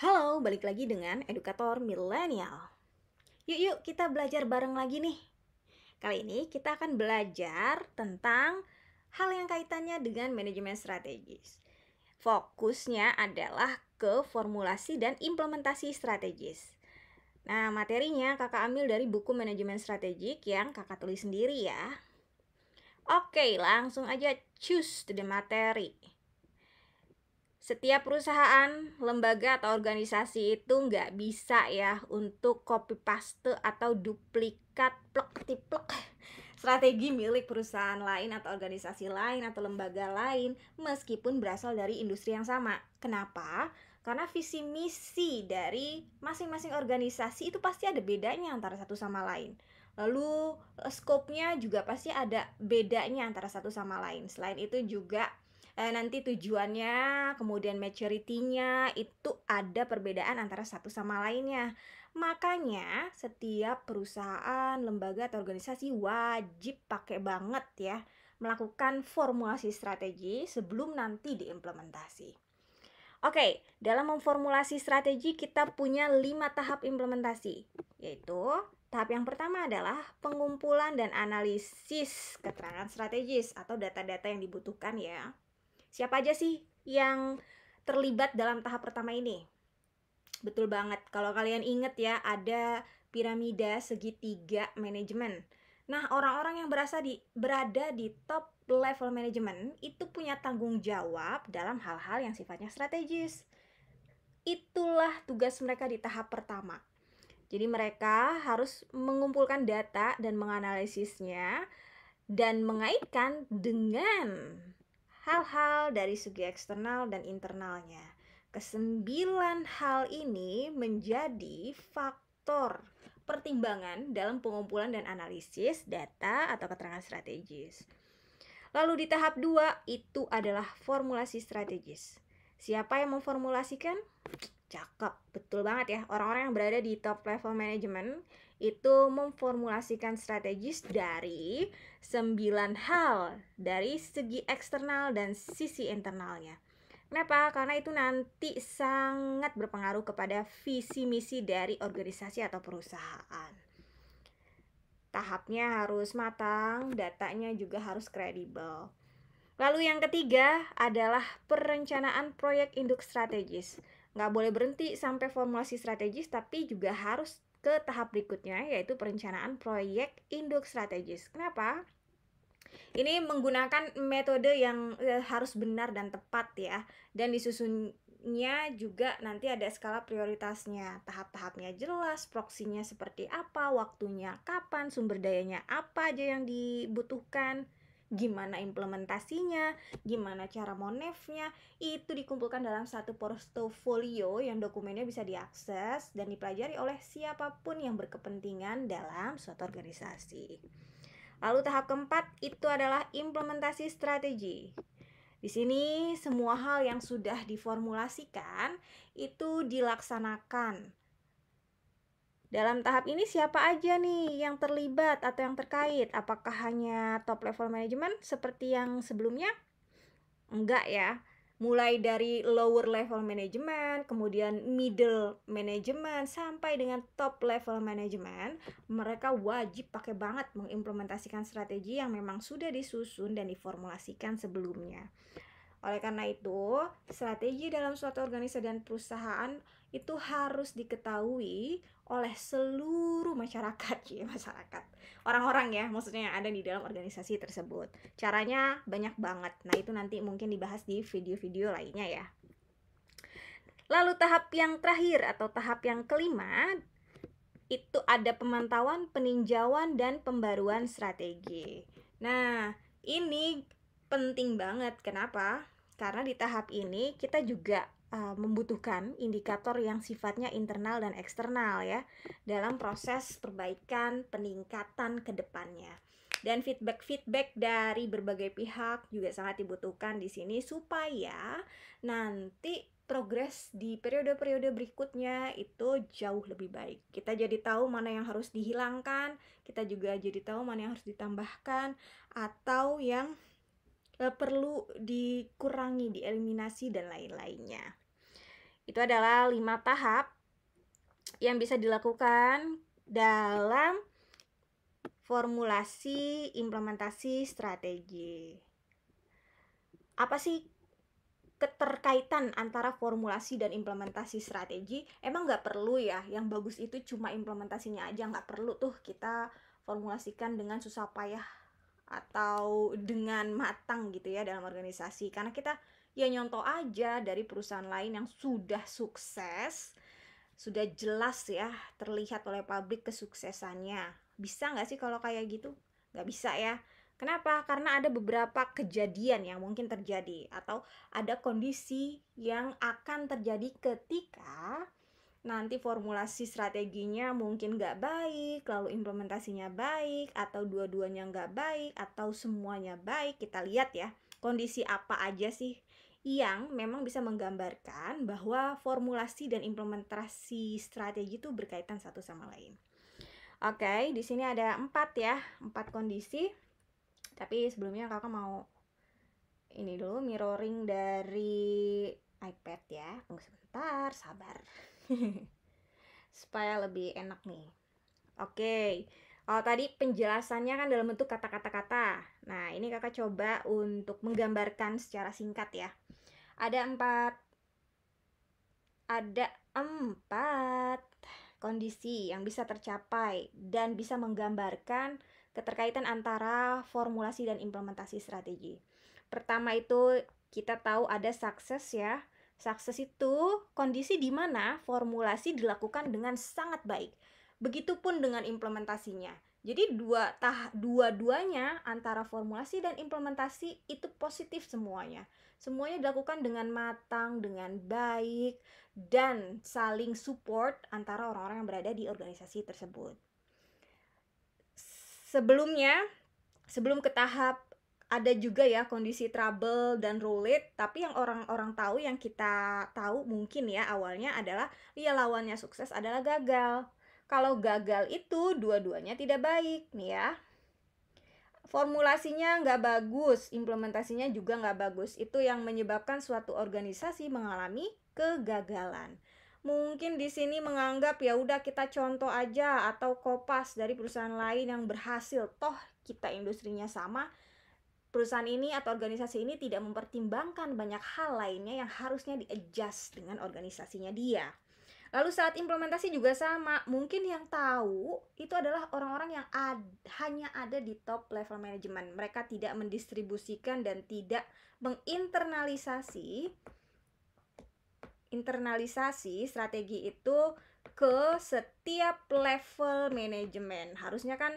Halo, balik lagi dengan edukator milenial. Yuk kita belajar bareng lagi nih. Kali ini kita akan belajar tentang hal yang kaitannya dengan manajemen strategis. Fokusnya adalah ke formulasi dan implementasi strategis. Nah, materinya kakak ambil dari buku manajemen strategik yang kakak tulis sendiri ya. Oke, langsung aja choose to the materi. Setiap perusahaan, lembaga, atau organisasi itu nggak bisa ya untuk copy paste atau duplikat plek-tiplek strategi milik perusahaan lain atau organisasi lain atau lembaga lain meskipun berasal dari industri yang sama. Kenapa? Karena visi misi dari masing-masing organisasi itu pasti ada bedanya antara satu sama lain. Lalu skopnya juga pasti ada bedanya antara satu sama lain. Selain itu juga nanti tujuannya, kemudian maturity-nya itu ada perbedaan antara satu sama lainnya. Makanya setiap perusahaan, lembaga atau organisasi wajib pakai banget ya melakukan formulasi strategi sebelum nanti diimplementasi. Oke, dalam memformulasi strategi kita punya 5 tahap implementasi, yaitu tahap yang pertama adalah pengumpulan dan analisis keterangan strategis atau data-data yang dibutuhkan ya. Siapa aja sih yang terlibat dalam tahap pertama ini? Betul banget, kalau kalian inget ya, ada piramida segitiga manajemen. Nah, orang-orang yang berada di top level manajemen itu punya tanggung jawab dalam hal-hal yang sifatnya strategis. Itulah tugas mereka di tahap pertama. Jadi mereka harus mengumpulkan data dan menganalisisnya dan mengaitkan dengan hal-hal dari segi eksternal dan internalnya. Kesembilan hal ini menjadi faktor pertimbangan dalam pengumpulan dan analisis data atau keterangan strategis. Lalu di tahap 2 itu adalah formulasi strategis. Siapa yang memformulasikan? Cakep, betul banget ya. Orang-orang yang berada di top level management itu memformulasikan strategis dari 9 hal dari segi eksternal dan sisi internalnya. Kenapa? Karena itu nanti sangat berpengaruh kepada visi misi dari organisasi atau perusahaan. Tahapnya harus matang, datanya juga harus kredibel. Lalu yang ketiga adalah perencanaan proyek induk strategis. Nggak boleh berhenti sampai formulasi strategis, tapi juga harus ke tahap berikutnya, yaitu perencanaan proyek induk strategis. Kenapa? Ini menggunakan metode yang harus benar dan tepat ya, dan disusunnya juga nanti ada skala prioritasnya, tahap-tahapnya jelas, proksinya seperti apa, waktunya kapan, sumber dayanya apa aja yang dibutuhkan, gimana implementasinya, gimana cara monefnya, itu dikumpulkan dalam satu portofolio yang dokumennya bisa diakses dan dipelajari oleh siapapun yang berkepentingan dalam suatu organisasi. Lalu tahap keempat itu adalah implementasi strategi. Di sini semua hal yang sudah diformulasikan itu dilaksanakan. Dalam tahap ini siapa aja nih yang terlibat atau yang terkait? Apakah hanya top level management seperti yang sebelumnya? Enggak ya. Mulai dari lower level management, kemudian middle management, sampai dengan top level management, mereka wajib pakai banget mengimplementasikan strategi yang memang sudah disusun dan diformulasikan sebelumnya. Oleh karena itu, strategi dalam suatu organisasi dan perusahaan itu harus diketahui oleh seluruh masyarakat, ya masyarakat. Orang-orang ya, maksudnya yang ada di dalam organisasi tersebut. Caranya banyak banget. Nah, itu nanti mungkin dibahas di video-video lainnya ya. Lalu tahap yang terakhir atau tahap yang kelima itu ada pemantauan, peninjauan, dan pembaruan strategi. Nah, ini penting banget. Kenapa? Karena di tahap ini kita juga membutuhkan indikator yang sifatnya internal dan eksternal ya dalam proses perbaikan, peningkatan ke depannya. Dan feedback dari berbagai pihak juga sangat dibutuhkan di sini supaya nanti progres di periode-periode berikutnya itu jauh lebih baik. Kita jadi tahu mana yang harus dihilangkan, kita juga jadi tahu mana yang harus ditambahkan atau yang perlu dikurangi, dieliminasi dan lain-lainnya. Itu adalah 5 tahap yang bisa dilakukan dalam formulasi implementasi strategi. Apa sih keterkaitan antara formulasi dan implementasi strategi? Emang nggak perlu ya, yang bagus itu cuma implementasinya aja, nggak perlu tuh kita formulasikan dengan susah payah atau dengan matang gitu ya dalam organisasi, karena kita ya nyontoh aja dari perusahaan lain yang sudah sukses, sudah jelas ya terlihat oleh publik kesuksesannya. Bisa nggak sih kalau kayak gitu? Nggak bisa ya. Kenapa? Karena ada beberapa kejadian yang mungkin terjadi atau ada kondisi yang akan terjadi ketika nanti formulasi strateginya mungkin nggak baik, lalu implementasinya baik, atau dua-duanya nggak baik, atau semuanya baik. Kita lihat ya, kondisi apa aja sih yang memang bisa menggambarkan bahwa formulasi dan implementasi strategi itu berkaitan satu sama lain. Oke, di sini ada 4 ya, 4 kondisi. Tapi sebelumnya kakak mau ini dulu mirroring dari iPad ya. Tunggu sebentar, sabar. Supaya lebih enak nih. Oke. Kalau tadi penjelasannya kan dalam bentuk kata-kata. Nah, ini kakak coba untuk menggambarkan secara singkat ya. Ada empat kondisi yang bisa tercapai dan bisa menggambarkan keterkaitan antara formulasi dan implementasi strategi. Pertama itu kita tahu ada sukses ya. Sukses itu kondisi di mana formulasi dilakukan dengan sangat baik. Begitupun dengan implementasinya. Jadi dua-duanya antara formulasi dan implementasi itu positif semuanya. Semuanya dilakukan dengan matang, dengan baik, dan saling support antara orang-orang yang berada di organisasi tersebut. Sebelum ke tahap ada juga ya kondisi trouble dan roulette, tapi yang orang-orang tahu, yang kita tahu mungkin ya awalnya adalah ya lawannya sukses adalah gagal. Kalau gagal itu dua-duanya tidak baik nih ya. Formulasinya nggak bagus, implementasinya juga nggak bagus. Itu yang menyebabkan suatu organisasi mengalami kegagalan. Mungkin di sini menganggap ya udah kita contoh aja atau kopas dari perusahaan lain yang berhasil. Toh kita industrinya sama. Perusahaan ini atau organisasi ini tidak mempertimbangkan banyak hal lainnya yang harusnya di-adjust dengan organisasinya dia. Lalu saat implementasi juga sama, mungkin yang tahu itu adalah orang-orang yang hanya ada di top level manajemen. Mereka tidak mendistribusikan dan tidak menginternalisasi strategi itu ke setiap level manajemen. Harusnya kan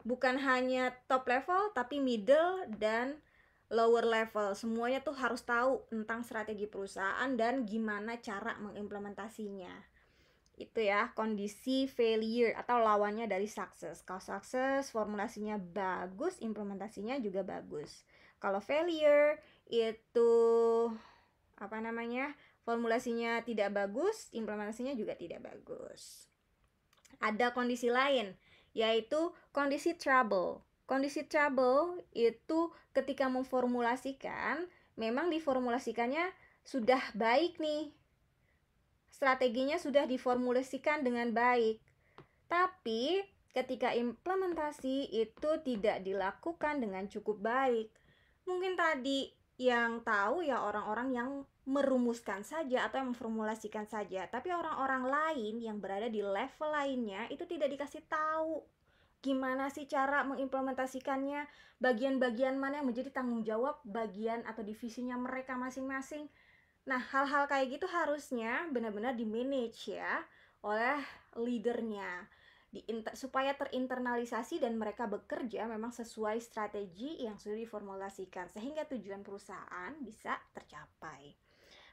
bukan hanya top level tapi middle dan lower level. Semuanya tuh harus tahu tentang strategi perusahaan dan gimana cara mengimplementasinya. Itu ya kondisi failure atau lawannya dari success. Kalau success formulasinya bagus, implementasinya juga bagus. Kalau failure itu formulasinya tidak bagus, implementasinya juga tidak bagus. Ada kondisi lain, yaitu kondisi trouble. Kondisi trouble itu ketika memformulasikan, memang diformulasikannya sudah baik nih, strateginya sudah diformulasikan dengan baik, tapi ketika implementasi itu tidak dilakukan dengan cukup baik. Mungkin tadi yang tahu ya orang-orang yang merumuskan saja atau yang memformulasikan saja, tapi orang-orang lain yang berada di level lainnya itu tidak dikasih tahu gimana sih cara mengimplementasikannya, bagian-bagian mana yang menjadi tanggung jawab bagian atau divisinya mereka masing-masing. Nah, hal-hal kayak gitu harusnya benar-benar di-manage ya oleh leadernya, supaya terinternalisasi dan mereka bekerja memang sesuai strategi yang sudah diformulasikan sehingga tujuan perusahaan bisa tercapai.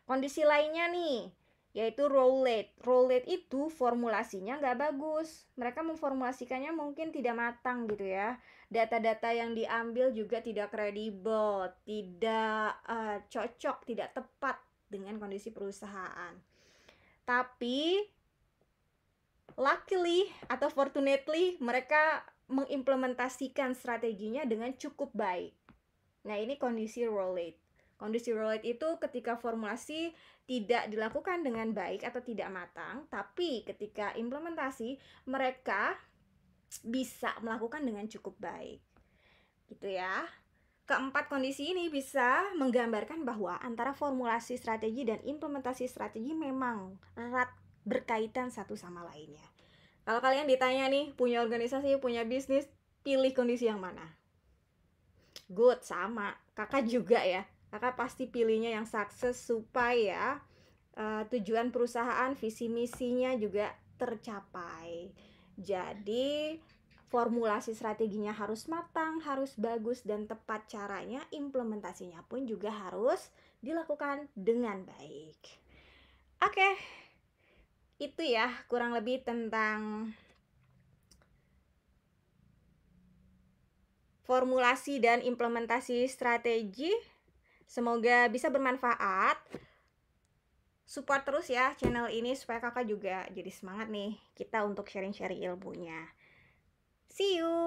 Kondisi lainnya nih, yaitu roulette. Roulette itu formulasinya nggak bagus. Mereka memformulasikannya mungkin tidak matang gitu ya. Data-data yang diambil juga tidak kredibel, tidak cocok, tidak tepat dengan kondisi perusahaan. Tapi luckily atau fortunately mereka mengimplementasikan strateginya dengan cukup baik. Nah, ini kondisi roulette. Kondisi relate itu ketika formulasi tidak dilakukan dengan baik atau tidak matang, tapi ketika implementasi mereka bisa melakukan dengan cukup baik. Gitu ya. Keempat kondisi ini bisa menggambarkan bahwa antara formulasi strategi dan implementasi strategi memang erat berkaitan satu sama lainnya. Kalau kalian ditanya nih, punya organisasi, punya bisnis, pilih kondisi yang mana? Good, sama. Kakak juga ya. Kakak pasti pilihnya yang sukses supaya tujuan perusahaan, visi misinya juga tercapai. Jadi formulasi strateginya harus matang, harus bagus dan tepat caranya, implementasinya pun juga harus dilakukan dengan baik. Oke, itu ya kurang lebih tentang formulasi dan implementasi strategi. Semoga bisa bermanfaat. Support terus ya channel ini supaya kakak juga jadi semangat nih kita untuk sharing-sharing ilmunya. See you!